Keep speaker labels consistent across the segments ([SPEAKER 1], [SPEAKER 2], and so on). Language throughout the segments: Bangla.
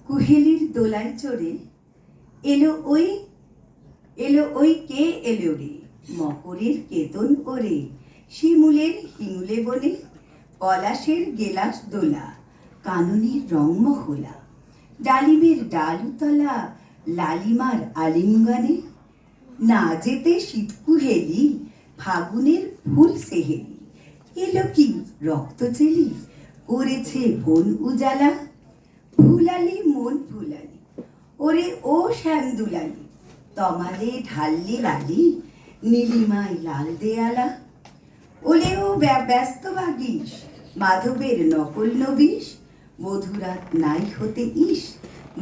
[SPEAKER 1] কুহেলির দোলায় চড়ে এলো ওই কে এলো রে, মকরের কেতন ওরে, শিমুলের হিমুলে বনে, পলাশের গেলাস দোলা, কাননের রং মহলা, ডালিমের ডালুতলা, লালিমার আলিঙ্গনে, না যেতে শীত কুহেলি, ফাগুনের ফুল সেহেলি, এলো কি রক্ত চেলি, করেছে বন উজালা, ফুলালি মন ফুলালি, ওরে ও শ্যাম দুলালি, তমালে ঢাললি লালি, নীলিমায় লাল দেয়ালা, ওলে ও ব্যস্ত বাগিস, মাধবের নকল নবিশ, মধুরাত নাই হতে ইস,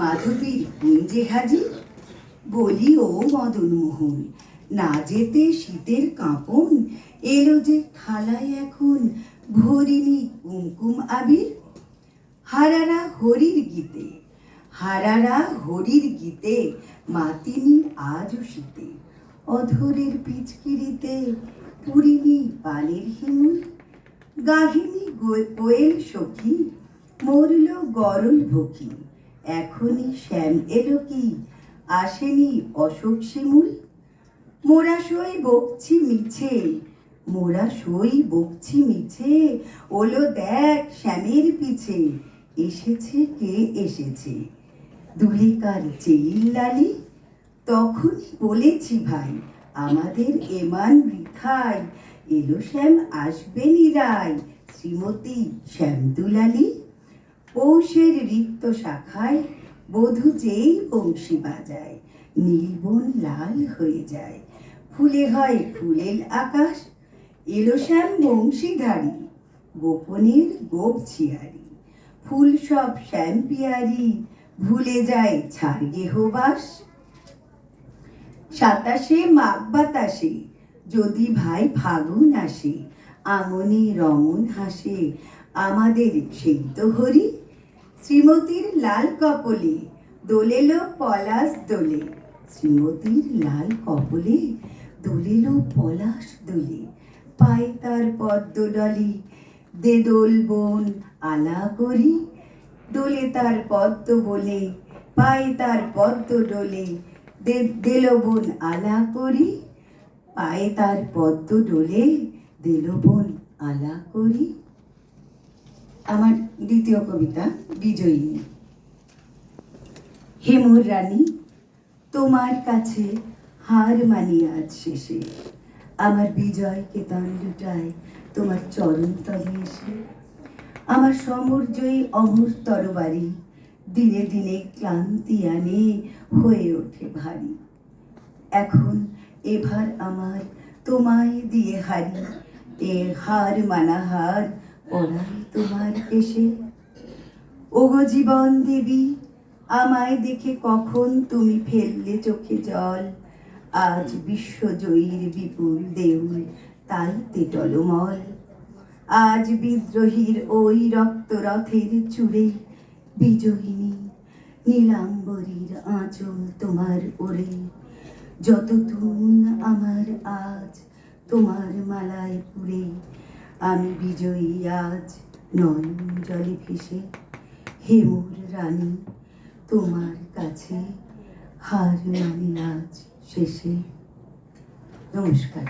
[SPEAKER 1] মাধবীর কুঞ্জে হাজির, বলি ও মদন মোহন, না যেতে শীতের কাঁপন, এলো যে থালায় এখন ভরিনি কুমকুম আবির, হারারা হরির গীতে, হারারা হরির গীতে, মাতিনি আজও শীতে, অধরের পিচকিরিতে, পুরিনি পালের হিমুল, গাহিনী কোয়েল সখী, মরল গরল ভকি, এখনই শ্যাম এলো কি, আসেনি অশোক শিমুল, মোরা সই বকছি মিছে, মোরা সই বকছি মিছে, ওলো দেখ শ্যামের পিছে, এসেছে কে এসেছে, দুলিকার চেলিল্লালি, তখনই বলেছি ভাই, আমাদের এমান বৃথায়, এলো শ্যাম আসবে নিরায়, শ্রীমতী শ্যামদুলালি, পৌষের রিক্ত শাখায়, বধূ যেই বংশী বাজায়, নীলবন লাল হয়ে যায়, ফুলে হয় ফুলেল আকাশ, এলো শ্যাম বংশীধারী, গোপনের গোপ ছিয়ারি, ফুল সব শ্যাম পিয়ারি, ভুলে যায় ছাড় গেহবাস, সাতাশে মাঘ বাতাসে, যদি ভাই ফাগুন আসে, আঙনে রমন হাসে, আমাদের সেই তো হরি, শ্রীমতীর লাল কপলে, দোলেলো পলাশ দোলে, শ্রীমতীর লাল কপলে, দোলেলো পলাশ দোলে, পায়ে তার পদ্ম ডলি, দে দোল বোন আলা করি, দোলে তার পদ্ম বলে, পায়ে তার পদ্ম ডোলে, দেলো বোন আলা করি, পায়ে তার পদ্ম ডোলে, দেলো বোন আলা করি। আমার দ্বিতীয় কবিতা বিজয়িনী। হে মোর রানী, তোমার কাছে হার মানি আজ শেষে, আমার বিজয়কে দান লুটায় তোমার চরণ তলে এসে, আমার সমরজয়ী অমর তরবারি, দিনে দিনে ক্লান্তি আনে, হয়ে ওঠে ভারী, এখন এবার আমার তোমায় দিয়ে হারি, এ হার মানা হার পড়াই তোমার এসে, ওগো জীবন দেবী, আমায় দেখে কখন তুমি ফেললে চোখে জল, আজ বিশ্বজয়ীর বিপুল দেউল তাইতে টলমল, আজ বিদ্রোহীর ওই রক্তরথের চূড়ে, বিজয়িনী নীলাম্বরীর আঁচল তোমার ওরে, যত তুন আমার আজ তোমার মালায় পুরে, আমি বিজয়ী আজ নয়ন জলে ভেসে, হে মোর রানী, তোমার কাছে হার মানি আজ শেষে। নমস্কার।